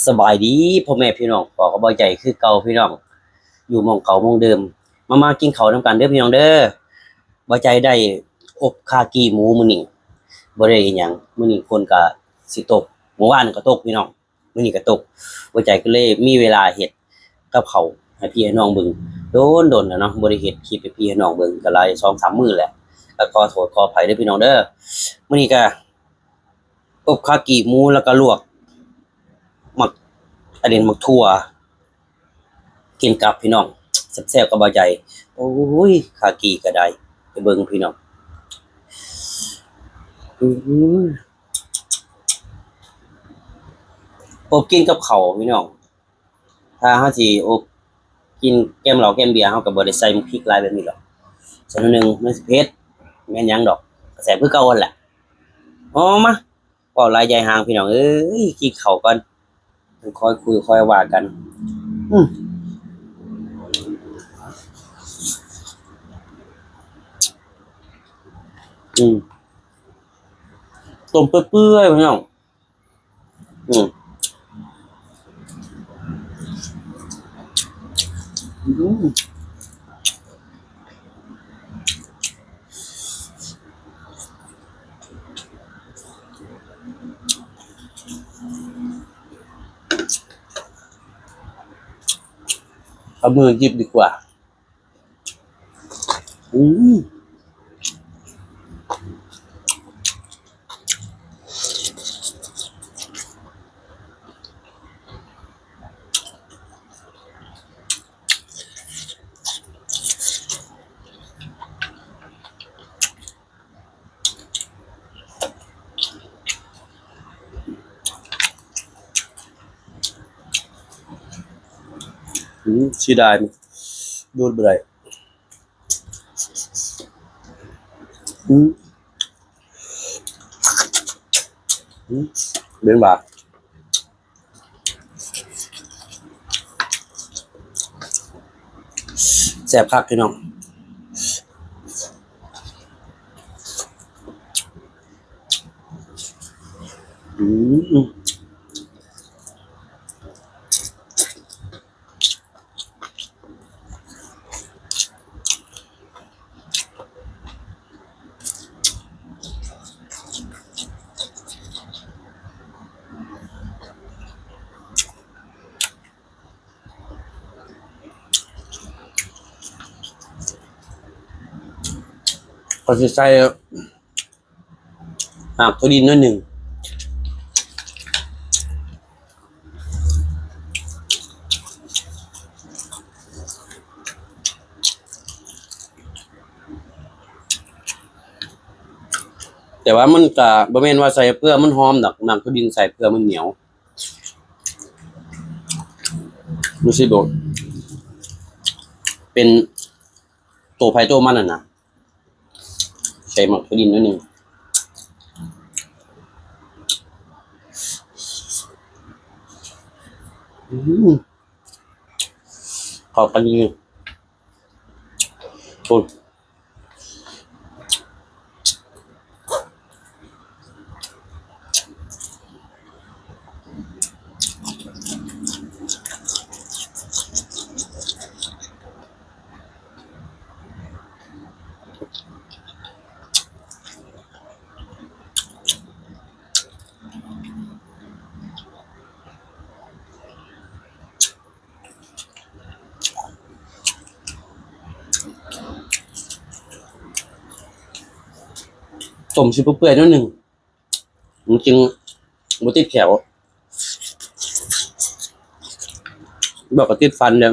สบายดีพ่อแม่พี่น้องขอก็บ่ใจคือเก่าพี่น้องอยู่หม้องเก่าหม้องเดิมมากินข้าวนำกันเด้อพี่น้องเด้อบ่ใจได้อบคากีหมูมื้อนี้บ่ได้อิหยังมื้อนี้ฝนก็สิตกเมื่อวานก็ตกพี่น้องมื้อนี้ก็ตกบ่ใจก็เลยมีเวลาเฮ็ดกับข้าวให้พี่ให้น้องเบิ่งโดนแล้วเนาะบ่ได้เฮ็ดคลิปให้พี่ให้น้องเบิ่งก็หลาย 2-3 มื้อแล้วก็ขอโทษขออภัยเด้อพี่น้องเด้อมื้อนี้ก็อบคากีหมูแล้วก็ลวกหมักหมักถั่วกินกับพี่น้องแซ่บๆกับบ่ใจโอ้ยคากีก็ได้ไปเบิ่งพี่น้องอื้อหืออบกินกับข้าวพี่น้องถ้าเฮาสิอบกินแก้มเหล้าแก้มเบียร์เฮาก็บ่ได้ใส่พริกหลายแบบนี้หรอกสักหน่อยหนึงมันสิเผ็ดแม่นหยังดอกก็แซ่บคือเก่าหั่นแหละอ๋อมาเว้าหลายใหญ่ห่างพี่น้องเอ้ยกินข้าวก่อนค่อยคุยค่อยว่ากันอืออืมต้มเปื่อยๆพี่น้องอืมอืมเอามือหยิบดีกว่าอืมเสียดายมันโดนบ่ได้อืมอืมเล่นบ่าแซ่บคักพี่น้องอืมก็สิใส่หากตัวดินหน่อยหนึงแต่ว่ามันก็บ่แม่นว่าใส่เพื่อมันหอมดอกน้ำตัวดินใส่เพื่อมันเหนียวรู้สึกบ่เป็นตัวไผตัวมันน่ะนะใส่หมักตัวดินหน่อยหนึงอืมเข้ากันดีโอ้ต้มสิเปื่อยๆหน่อยหนึงมันจึงบ่ติดแขวบอกก็ติดฟันเด้อ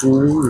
อืม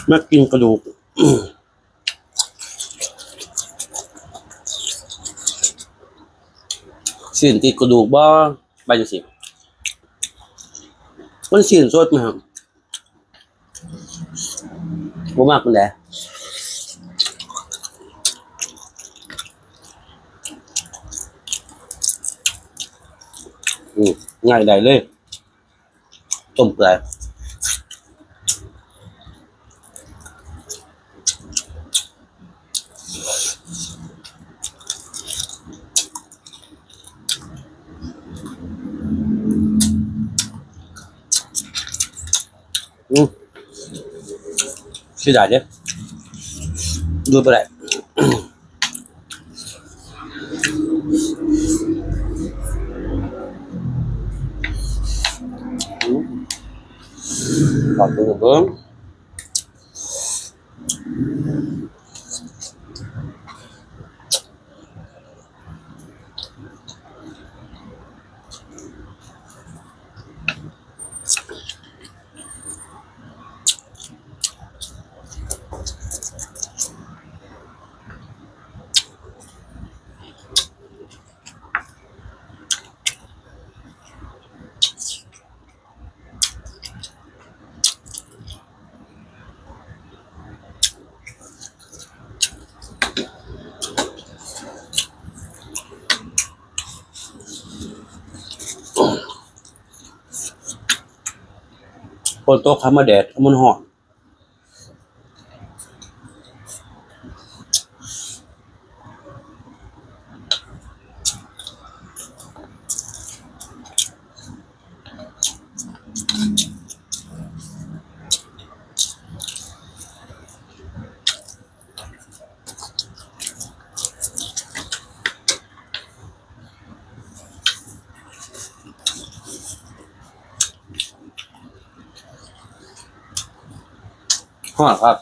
มากินกระดูกสิ่นติดกระดูกบ่ไปจังซี่มันสิ่นสดมั้ยครับบ่มากปานใดง่ายได้เลยต้มเปื่อยเสียดายเด้อดูบ่ได้ขอบคุณเบิ่งฝนตกครับมาแดดมันร้อนครับ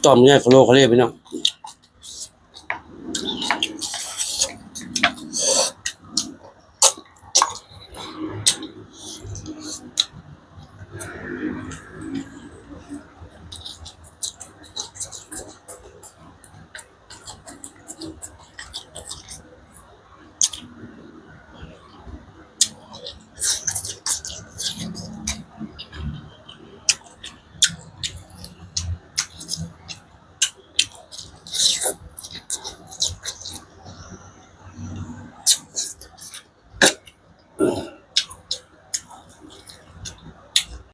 ต้มเนี่ยโคโลเขาเรียกไปเนาะ